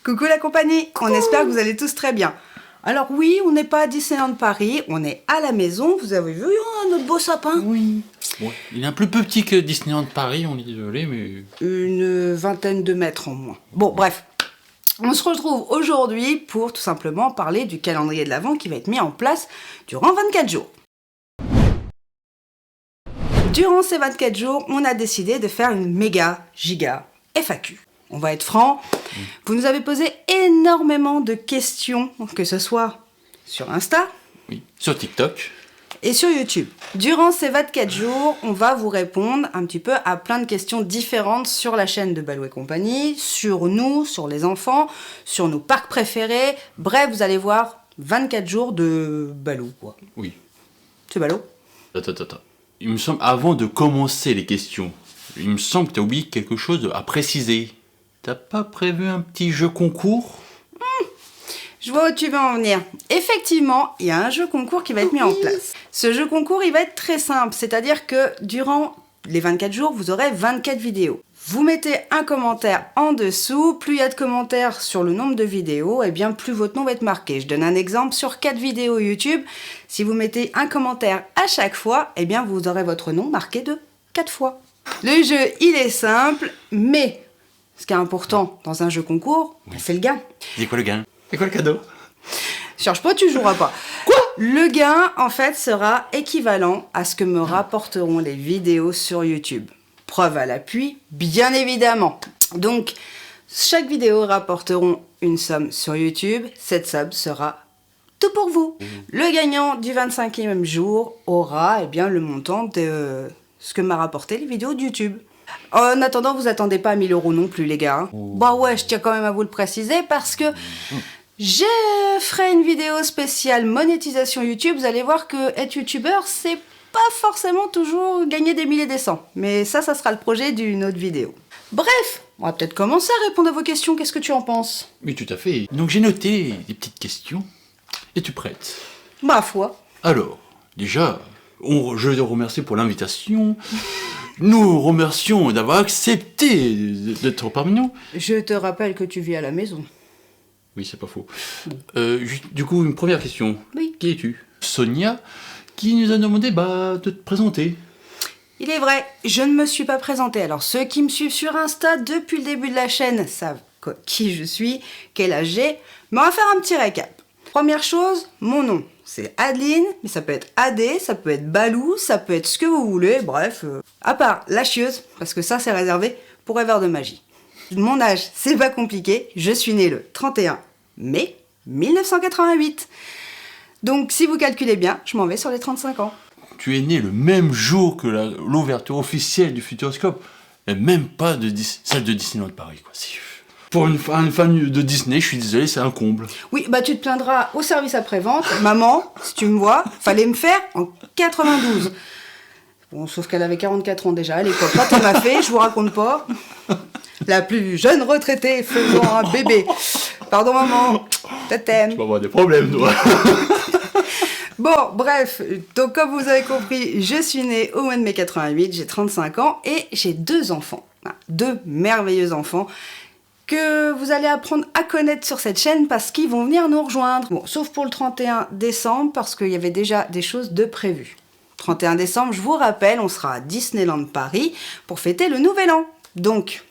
Coucou la compagnie, on espère que vous allez tous très bien. Alors oui, on n'est pas à Disneyland Paris, on est à la maison, vous avez vu notre beau sapin? Oui. Bon, il est un peu plus petit que Disneyland Paris, on est désolé, mais... Une vingtaine de mètres en moins. Bon, bref. On se retrouve aujourd'hui pour tout simplement parler du calendrier de l'Avent qui va être mis en place durant 24 jours. Durant ces 24 jours, on a décidé de faire une méga, giga FAQ. On va être franc, vous nous avez posé énormément de questions, que ce soit sur Insta, Oui, sur TikTok. Et sur YouTube. Durant ces 24 jours, on va vous répondre un petit peu à plein de questions différentes sur la chaîne de Balou et compagnie, sur nous, sur les enfants, sur nos parcs préférés. Bref, vous allez voir 24 jours de Balou, quoi. Oui. C'est Balou. Attends. Il me semble, avant de commencer les questions, il me semble que tu as oublié quelque chose à préciser. T'as pas prévu un petit jeu concours ? Je vois où tu veux en venir. Effectivement, il y a un jeu concours qui va être mis en place. Ce jeu concours, il va être très simple. C'est-à-dire que durant les 24 jours, vous aurez 24 vidéos. Vous mettez un commentaire en dessous. Plus il y a de commentaires sur le nombre de vidéos, et bien plus votre nom va être marqué. Je donne un exemple. Sur 4 vidéos YouTube, si vous mettez un commentaire à chaque fois, et bien vous aurez votre nom marqué de 4 fois. Le jeu, il est simple, mais ce qui est important dans un jeu concours, c'est le gain. C'est quoi le gain ? C'est quoi le cadeau ? Cherche pas, tu joueras pas. Quoi ? Le gain, en fait, sera équivalent à ce que me rapporteront les vidéos sur YouTube. Preuve à l'appui, bien évidemment. Donc, chaque vidéo rapporteront une somme sur YouTube. Cette somme sera tout pour vous. Le gagnant du 25e jour aura bien, le montant de ce que m'a rapporté les vidéos de YouTube. En attendant, vous attendez pas à 1000 € non plus, les gars. Hein. Bah ouais, je tiens quand même à vous le préciser parce que je ferai une vidéo spéciale monétisation YouTube. Vous allez voir que être youtubeur, c'est pas forcément toujours gagner des milliers et des cents. Mais ça sera le projet d'une autre vidéo. Bref, on va peut-être commencer à répondre à vos questions. Qu'est-ce que tu en penses? Oui, tout à fait. Donc j'ai noté des petites questions. Es-tu prête ? Ma foi. Alors, déjà, je te remercie pour l'invitation. Nous remercions d'avoir accepté d'être parmi nous. Je te rappelle que tu vis à la maison. Oui, c'est pas faux. Du coup, une première question. Oui. Qui es-tu ? Sonia, qui nous a demandé de te présenter. Il est vrai, je ne me suis pas présentée. Alors ceux qui me suivent sur Insta depuis le début de la chaîne savent qui je suis, quel âge j'ai. Mais on va faire un petit récap. Première chose, mon nom. C'est Adeline, mais ça peut être Adé, ça peut être Balou, ça peut être ce que vous voulez, bref. À part la chieuse, parce que ça c'est réservé pour rêveurs de magie. Mon âge, c'est pas compliqué, je suis née le 31 mai 1988. Donc si vous calculez bien, je m'en vais sur les 35 ans. Tu es né le même jour que l'ouverture officielle du Futuroscope, et même pas celle de Disneyland Paris, quoi. Pour un fan de Disney, je suis désolé, c'est un comble. Oui, tu te plaindras au service après-vente. Maman, si tu me vois, fallait me faire en 92. Bon, sauf qu'elle avait 44 ans déjà à l'époque. Quand elle m'a fait, je vous raconte pas. La plus jeune retraitée faisant un bébé. Pardon maman, je t'aime. Tu vas avoir des problèmes, toi. Bon, bref, donc comme vous avez compris, je suis née au mois de mai 88, j'ai 35 ans et j'ai 2 enfants. 2 merveilleux enfants que vous allez apprendre à connaître sur cette chaîne parce qu'ils vont venir nous rejoindre. Bon, sauf pour le 31 décembre parce qu'il y avait déjà des choses de prévues. 31 décembre, je vous rappelle, on sera à Disneyland Paris pour fêter le Nouvel An. Donc,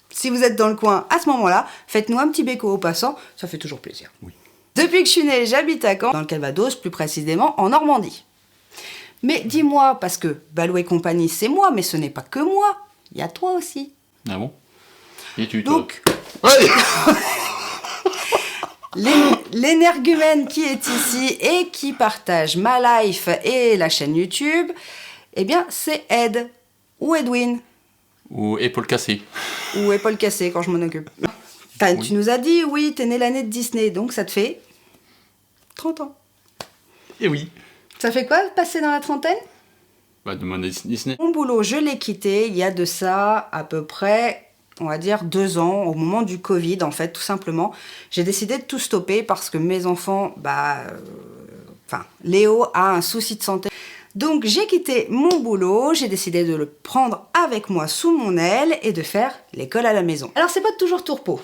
si vous êtes dans le coin à ce moment-là, faites-nous un petit béco au passant, ça fait toujours plaisir. Oui. Depuis que je suis née, j'habite à Caen, dans le Calvados, plus précisément en Normandie. Mais dis-moi, parce que Balou et compagnie, c'est moi, mais ce n'est pas que moi, il y a toi aussi. Ah bon ? Et tu, toi ? Donc, Allez. l'énergumène qui est ici et qui partage ma life et la chaîne YouTube, eh bien, c'est Ed, ou Edwin. Ou épaule cassée. Ou épaule cassée quand je m'en occupe. Oui. Tu nous as dit, oui, t'es né l'année de Disney, donc ça te fait 30 ans. Et oui. Ça fait quoi, passer dans la trentaine? Demande à Disney. Mon boulot, je l'ai quitté il y a de ça à peu près, on va dire 2 ans, au moment du Covid, en fait, tout simplement. J'ai décidé de tout stopper parce que mes enfants, Léo a un souci de santé. Donc j'ai quitté mon boulot, j'ai décidé de le prendre avec moi sous mon aile et de faire l'école à la maison. Alors c'est pas toujours tourpeau.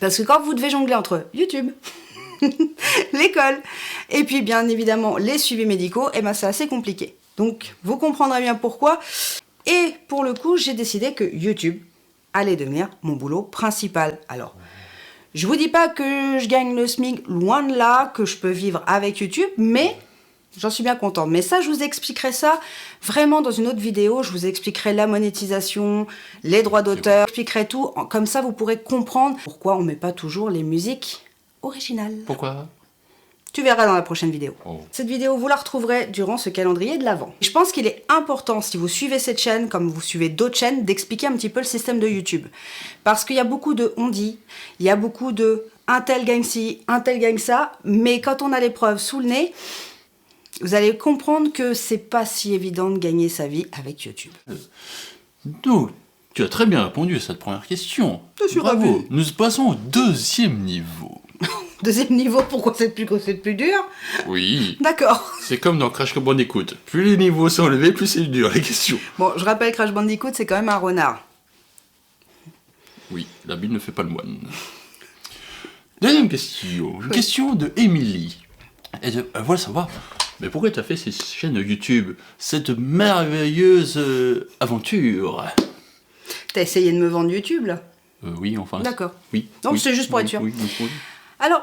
Parce que quand vous devez jongler entre YouTube, l'école, et puis bien évidemment les suivis médicaux, et ben c'est assez compliqué. Donc vous comprendrez bien pourquoi. Et pour le coup, j'ai décidé que YouTube allait devenir mon boulot principal. Alors, je vous dis pas que je gagne le SMIC, loin de là, que je peux vivre avec YouTube, mais j'en suis bien contente. Mais ça, je vous expliquerai ça vraiment dans une autre vidéo. Je vous expliquerai la monétisation, les droits d'auteur, je expliquerai tout. Comme ça, vous pourrez comprendre pourquoi on met pas toujours les musiques originales. Pourquoi? Tu verras dans la prochaine vidéo. Oh. Cette vidéo, vous la retrouverez durant ce calendrier de l'Avent. Je pense qu'il est important, si vous suivez cette chaîne, comme vous suivez d'autres chaînes, d'expliquer un petit peu le système de YouTube. Parce qu'il y a beaucoup de on-dit, il y a beaucoup de un tel gagne ci, un tel gagne ça, mais quand on a les preuves sous le nez, vous allez comprendre que c'est pas si évident de gagner sa vie avec YouTube. Donc, tu as très bien répondu à cette première question. Je suis Bravo. ravie. Nous passons au deuxième niveau. Deuxième niveau, pourquoi c'est plus dur? Oui. D'accord. C'est comme dans Crash Bandicoot. Plus les niveaux sont élevés, plus c'est dur, les questions. Bon, je rappelle Crash Bandicoot, c'est quand même un renard. Oui, la Bible ne fait pas le moine. Deuxième question. Une question de Émilie. Elle veut savoir, mais pourquoi tu as fait cette chaîne YouTube? Cette merveilleuse aventure. T'as essayé de me vendre YouTube, là? Oui, enfin. D'accord. Oui. Donc, oui, c'est juste pour être sûr. Oui, oui, oui. Alors,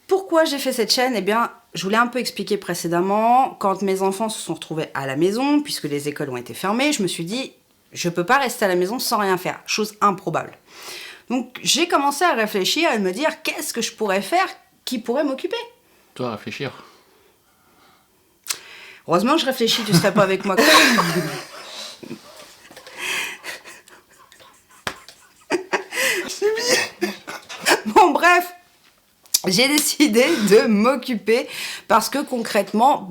pourquoi j'ai fait cette chaîne? Eh bien, je vous l'ai un peu expliqué précédemment. Quand mes enfants se sont retrouvés à la maison, puisque les écoles ont été fermées, je me suis dit, je peux pas rester à la maison sans rien faire. Chose improbable. Donc, j'ai commencé à réfléchir, à me dire, qu'est-ce que je pourrais faire qui pourrait m'occuper? Toi, réfléchir. Heureusement que je réfléchis, tu serais pas avec moi. Bon, bref, j'ai décidé de m'occuper parce que concrètement,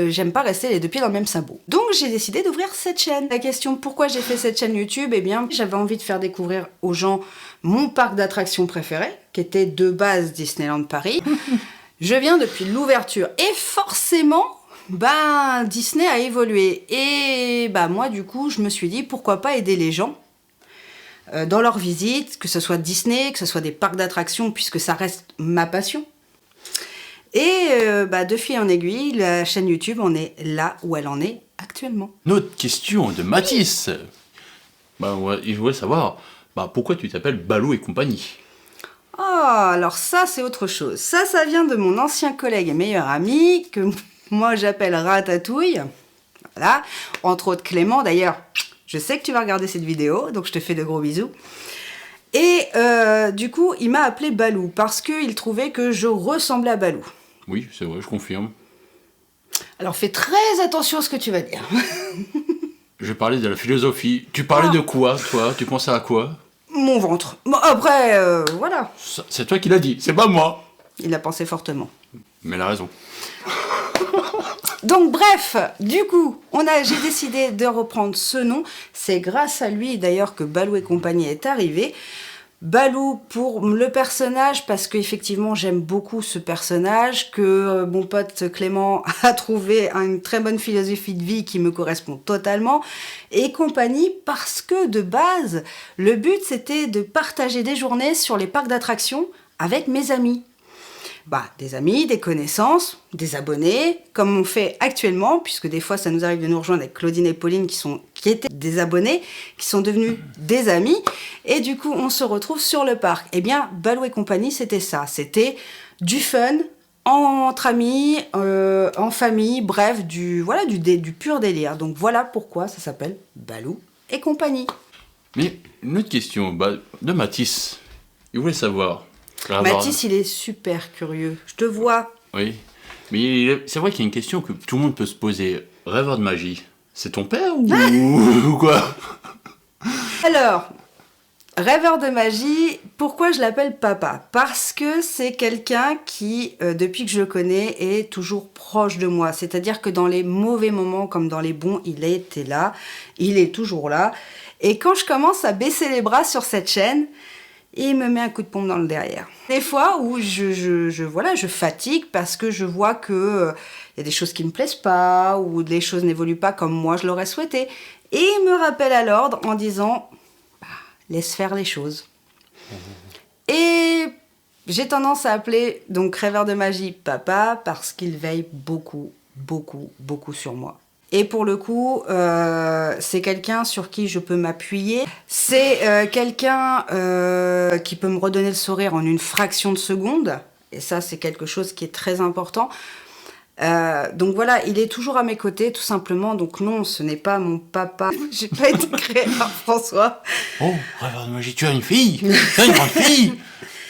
j'aime pas rester les deux pieds dans le même sabot. Donc j'ai décidé d'ouvrir cette chaîne. La question pourquoi j'ai fait cette chaîne YouTube, eh bien j'avais envie de faire découvrir aux gens mon parc d'attractions préféré, qui était de base Disneyland Paris. Je viens depuis l'ouverture et forcément, Disney a évolué. Et moi du coup, je me suis dit pourquoi pas aider les gens dans leur visite, que ce soit Disney, que ce soit des parcs d'attractions, puisque ça reste ma passion. Et de fil en aiguille, la chaîne YouTube en est là où elle en est actuellement. Notre question de Mathis. Il voulait savoir, pourquoi tu t'appelles Balou et compagnie? Ah, alors ça, c'est autre chose. Ça vient de mon ancien collègue et meilleur ami, que moi j'appelle Ratatouille. Voilà, entre autres Clément, d'ailleurs. Je sais que tu vas regarder cette vidéo, donc je te fais de gros bisous. Et du coup, il m'a appelé Balou, parce qu'il trouvait que je ressemblais à Balou. Oui, c'est vrai, je confirme. Alors fais très attention à ce que tu vas dire. Je parlais de la philosophie. Tu parlais de quoi, toi? Tu pensais à quoi? Mon ventre. Bon, après, voilà. C'est toi qui l'as dit, c'est pas moi. Il a pensé fortement. Mais elle a raison. Donc bref, du coup, j'ai décidé de reprendre ce nom. C'est grâce à lui d'ailleurs que Balou et compagnie est arrivé. Balou pour le personnage, parce qu'effectivement j'aime beaucoup ce personnage, que mon pote Clément a trouvé une très bonne philosophie de vie qui me correspond totalement. Et compagnie parce que de base, le but c'était de partager des journées sur les parcs d'attractions avec mes amis. Des amis, des connaissances, des abonnés, comme on fait actuellement, puisque des fois ça nous arrive de nous rejoindre avec Claudine et Pauline qui étaient des abonnés, qui sont devenus des amis, et du coup on se retrouve sur le parc. Eh bien, Balou et compagnie, c'était ça, c'était du fun, entre amis, en famille, bref, du pur délire. Donc voilà pourquoi ça s'appelle Balou et compagnie. Mais une autre question, de Mathis, il voulait savoir... Mathis, il est super curieux. Je te vois. Oui, mais c'est vrai qu'il y a une question que tout le monde peut se poser. Rêveur de magie, c'est ton père ou quoi? Alors, rêveur de magie, pourquoi je l'appelle papa? Parce que c'est quelqu'un qui, depuis que je le connais, est toujours proche de moi. C'est-à-dire que dans les mauvais moments comme dans les bons, il était là, il est toujours là. Et quand je commence à baisser les bras sur cette chaîne, il me met un coup de pompe dans le derrière. Des fois où je fatigue parce que je vois que y a des choses qui me plaisent pas ou des choses n'évoluent pas comme moi je l'aurais souhaité. Et il me rappelle à l'ordre en disant laisse faire les choses. Et J'ai tendance à appeler donc Rêveur de Magie papa parce qu'il veille beaucoup, beaucoup, beaucoup sur moi. Et pour le coup, c'est quelqu'un sur qui je peux m'appuyer. C'est quelqu'un qui peut me redonner le sourire en une fraction de seconde. Et ça, c'est quelque chose qui est très important. Donc voilà, il est toujours à mes côtés, tout simplement. Donc non, ce n'est pas mon papa. J'ai pas été créée par François. Oh, Rêveur de Magie, tu as une fille. Tu as une grande fille.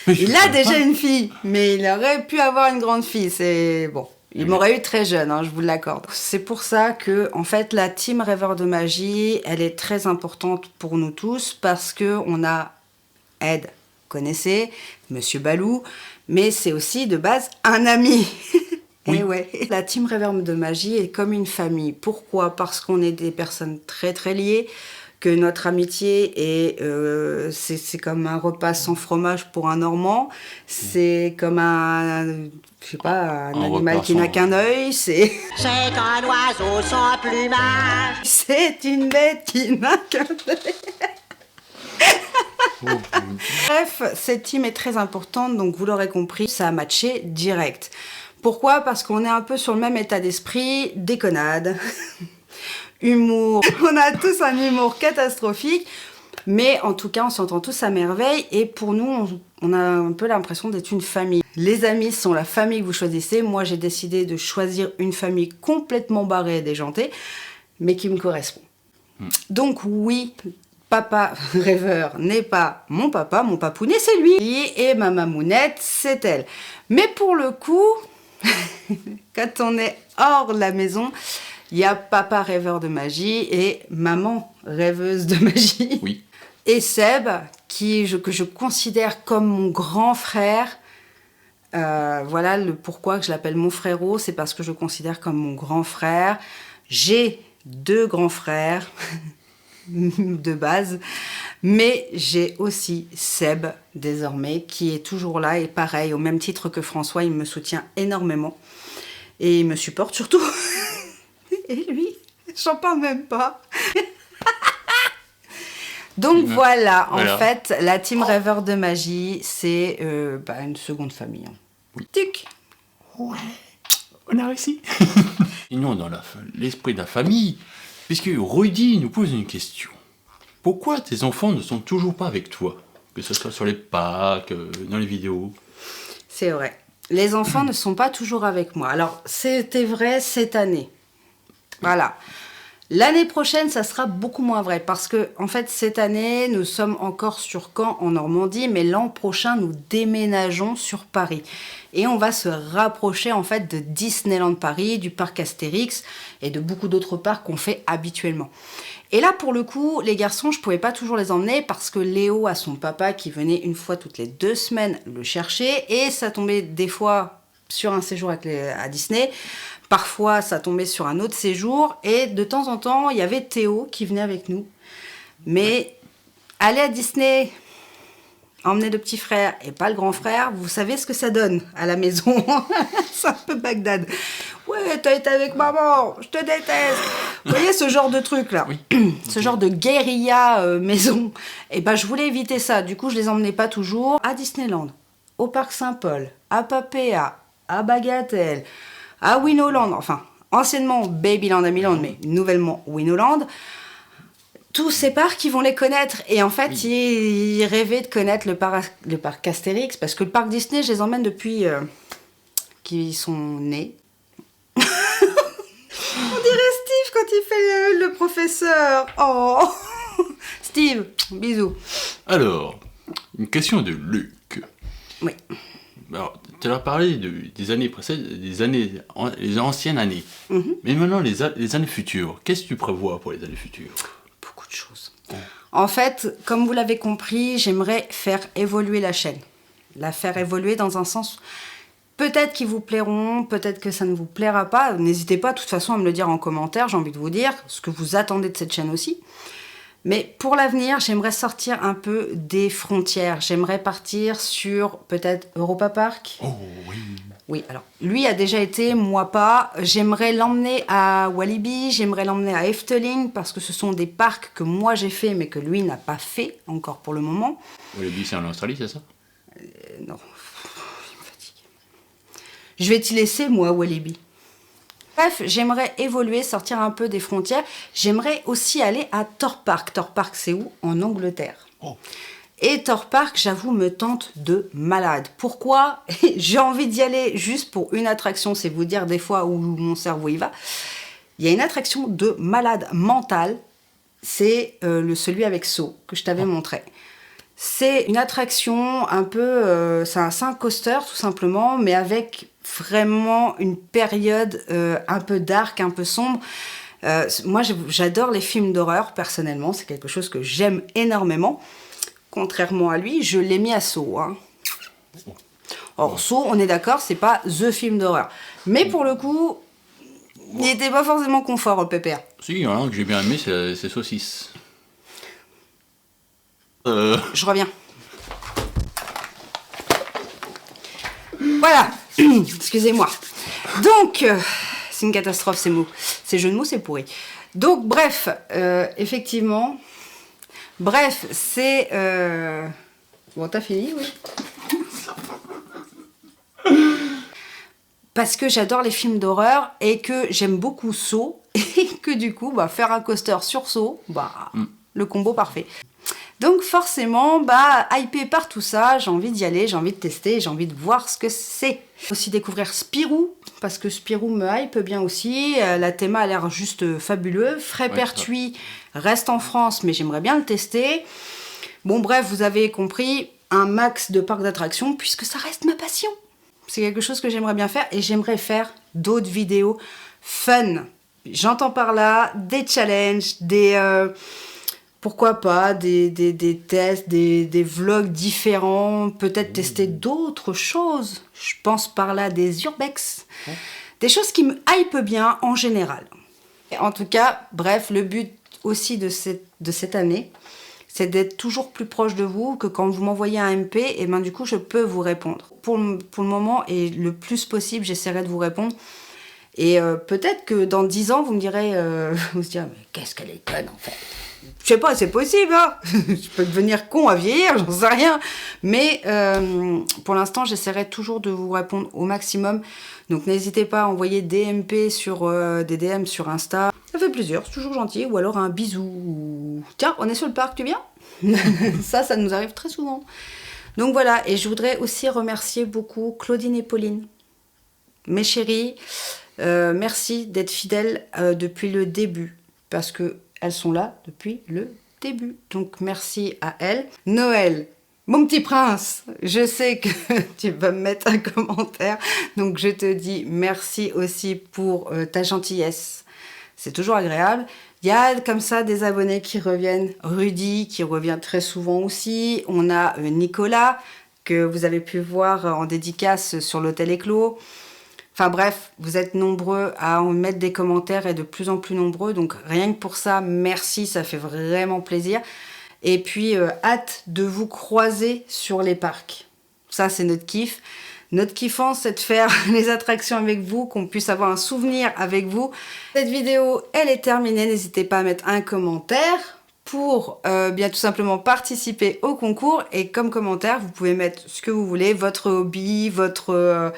Il a déjà une fille, mais il aurait pu avoir une grande fille. C'est bon. Il m'aurait eu très jeune, hein, je vous l'accorde. C'est pour ça que, en fait, la team Rêveur de Magie, elle est très importante pour nous tous parce que on a Ed, connaissez, Monsieur Balou, mais c'est aussi de base un ami. Oui. Et ouais, la team Rêveur de Magie est comme une famille. Pourquoi ? Parce qu'on est des personnes très très liées, que notre amitié est, c'est comme un repas sans fromage pour un Normand, c'est comme un, je sais pas, un animal qui n'a qu'un œil, c'est un oiseau sans plumage. c'est une bête qui n'a qu'un œil. Bref, cette team est très importante, donc vous l'aurez compris, ça a matché direct. Pourquoi ? Parce qu'on est un peu sur le même état d'esprit, déconnade, humour. On a tous un humour catastrophique, mais en tout cas, on s'entend tous à merveille. Et pour nous, on a un peu l'impression d'être une famille. Les amis sont la famille que vous choisissez. Moi, j'ai décidé de choisir une famille complètement barrée et déjantée, mais qui me correspond. Donc oui, papa rêveur n'est pas mon papounet, c'est lui. Et ma mamounette, c'est elle. Mais pour le coup, quand on est hors de la maison, il y a papa rêveur de magie et maman rêveuse de magie. Oui. Et Seb, que je considère comme mon grand frère. Voilà le pourquoi que je l'appelle mon frérot, c'est parce que je le considère comme mon grand frère. J'ai 2 grands frères de base, mais j'ai aussi Seb désormais qui est toujours là et pareil, au même titre que François, il me soutient énormément et il me supporte surtout. Et lui, j'en parle même pas. Donc voilà, en fait, la team Rêveur de Magie, c'est une seconde famille. Oui. Tic. Ouais, on a réussi. Sinon, dans l'esprit de la famille, puisque Rudy nous pose une question. Pourquoi tes enfants ne sont toujours pas avec toi ? Que ce soit sur les Pâques, dans les vidéos. C'est vrai. Les enfants ne sont pas toujours avec moi. Alors, c'était vrai cette année. Voilà. L'année prochaine, ça sera beaucoup moins vrai parce que, en fait, cette année, nous sommes encore sur Caen, en Normandie, mais l'an prochain, nous déménageons sur Paris. Et on va se rapprocher, en fait, de Disneyland Paris, du parc Astérix et de beaucoup d'autres parcs qu'on fait habituellement. Et là, pour le coup, les garçons, je pouvais pas toujours les emmener parce que Léo a son papa qui venait une fois toutes les 2 semaines le chercher et ça tombait des fois sur un séjour à Disney. Parfois, ça tombait sur un autre séjour. Et de temps en temps, il y avait Théo qui venait avec nous. Mais aller à Disney, emmener le petit frère et pas le grand frère, vous savez ce que ça donne à la maison. C'est un peu Bagdad. Ouais, t'as été avec maman, je te déteste. Vous voyez ce genre de truc là, Oui. ce genre de guérilla maison. Et ben, je voulais éviter ça. Du coup, je les emmenais pas toujours à Disneyland, au Parc Saint-Paul, à Papéa, à Bagatelle, à Winoland, enfin, anciennement Babyland à Milan, mais nouvellement Winoland. Tous ces parcs, ils vont les connaître. Et en fait, ils rêvaient de connaître le parc Astérix, parce que le parc Disney, je les emmène depuis qu'ils sont nés. On dirait Steve quand il fait le professeur. Oh Steve, bisous. Alors, une question de Luc. Oui. Alors, tu as parlé des années précédentes, les anciennes années. Mm-hmm. Mais maintenant, les années futures, qu'est-ce que tu prévois pour les années futures ? Beaucoup de choses. En fait, comme vous l'avez compris, j'aimerais faire évoluer la chaîne. La faire évoluer dans un sens... Peut-être qu'ils vous plairont, peut-être que ça ne vous plaira pas. N'hésitez pas, de toute façon, à me le dire en commentaire. J'ai envie de vous dire ce que vous attendez de cette chaîne aussi. Mais pour l'avenir, j'aimerais sortir un peu des frontières. J'aimerais partir sur peut-être Europa Park. Oh oui. Oui, alors lui a déjà été, moi pas. J'aimerais l'emmener à Walibi, j'aimerais l'emmener à Efteling parce que ce sont des parcs que moi j'ai fait mais que lui n'a pas fait encore pour le moment. Walibi, c'est en Australie, c'est ça ? Non. Je vais t'y laisser, moi, Walibi. Bref, j'aimerais évoluer, sortir un peu des frontières. J'aimerais aussi aller à Thorpe Park. Thorpe Park, c'est où? En Angleterre. Oh. Et Thorpe Park, j'avoue, me tente de malade. Pourquoi? J'ai envie d'y aller juste pour une attraction, c'est vous dire des fois où mon cerveau y va. Il y a une attraction de malade mental, c'est celui avec Saw, que je t'avais montré. C'est une attraction un peu... c'est un coaster, tout simplement, mais avec vraiment une période un peu dark, un peu sombre. Moi, j'adore les films d'horreur, personnellement. C'est quelque chose que j'aime énormément. Contrairement à lui, je l'ai mis à Saw. Hein. Or, Saw, on est d'accord, c'est pas THE film d'horreur. Mais pour le coup, il n'était pas forcément confort, au pépère. Si, il y en a un que j'ai bien aimé, c'est Saucisse. Je reviens. Voilà. Excusez-moi. Donc, c'est une catastrophe ces mots. Ces jeux de mots, c'est pourri. Donc, bref, effectivement. Bref, c'est... Bon, t'as fini, oui. Parce que j'adore les films d'horreur et que j'aime beaucoup Saw. Et que du coup, faire un coaster sur Saw, le combo parfait. Donc forcément, hypé par tout ça, j'ai envie d'y aller, j'ai envie de tester, j'ai envie de voir ce que c'est. Aussi découvrir Spirou, parce que Spirou me hype bien aussi. La théma a l'air juste fabuleux. Frais-Pertuis reste en France, mais j'aimerais bien le tester. Bon bref, vous avez compris, un max de parcs d'attractions, puisque ça reste ma passion. C'est quelque chose que j'aimerais bien faire, et j'aimerais faire d'autres vidéos fun. J'entends par là des challenges, pourquoi pas, des tests, des vlogs différents, peut-être tester d'autres choses. Je pense par là des urbex, des choses qui me hype bien en général. Et en tout cas, bref, le but aussi de cette année, c'est d'être toujours plus proche de vous, que quand vous m'envoyez un MP, et du coup, je peux vous répondre. Pour le moment, et le plus possible, j'essaierai de vous répondre. Et peut-être que dans 10 ans, vous me direz, mais qu'est-ce qu'elle est conne en fait. Je sais pas, c'est possible, hein. Je peux devenir con à vieillir, j'en sais rien. Mais pour l'instant, j'essaierai toujours de vous répondre au maximum. Donc n'hésitez pas à envoyer des MP des DM sur Insta. Ça fait plaisir, c'est toujours gentil. Ou alors un bisou. Tiens, on est sur le parc, tu viens? Ça nous arrive très souvent. Donc voilà, et je voudrais aussi remercier beaucoup Claudine et Pauline. Mes chéries, merci d'être fidèles depuis le début. Parce que elles sont là depuis le début. Donc, merci à elles. Noël, mon petit prince, je sais que tu vas me mettre un commentaire. Donc, je te dis merci aussi pour ta gentillesse. C'est toujours agréable. Il y a comme ça des abonnés qui reviennent. Rudy, qui revient très souvent aussi. On a Nicolas, que vous avez pu voir en dédicace sur l'hôtel Éclos. Enfin bref, vous êtes nombreux à en mettre des commentaires et de plus en plus nombreux. Donc rien que pour ça, merci, ça fait vraiment plaisir. Et puis, hâte de vous croiser sur les parcs. Ça, c'est notre kiff. Notre kiffant, c'est de faire les attractions avec vous, qu'on puisse avoir un souvenir avec vous. Cette vidéo, elle est terminée. N'hésitez pas à mettre un commentaire pour bien tout simplement participer au concours. Et comme commentaire, vous pouvez mettre ce que vous voulez, votre hobby, votre...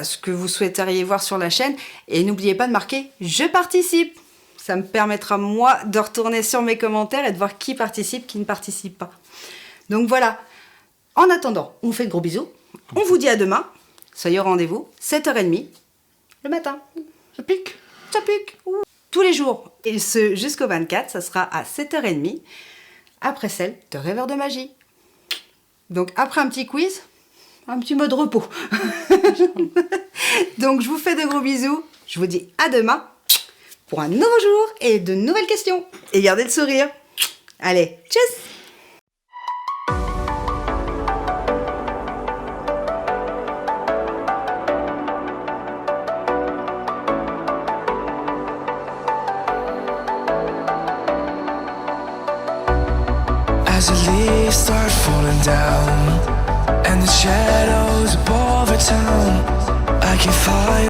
ce que vous souhaiteriez voir sur la chaîne. Et n'oubliez pas de marquer « Je participe ». Ça me permettra, moi, de retourner sur mes commentaires et de voir qui participe, qui ne participe pas. Donc voilà. En attendant, on vous fait de gros bisous. On vous dit à demain. Soyez au rendez-vous, 7h30, le matin. Ça pique. Ça pique. Ouh. Tous les jours. Et ce jusqu'au 24, ça sera à 7h30, après celle de Rêveur de Magie. Donc après un petit quiz, un petit mode repos. Donc je vous fais de gros bisous. Je vous dis à demain pour un nouveau jour et de nouvelles questions. Et gardez le sourire. Allez, tchuss! As the leaves start falling down and the shadows above our town, I can find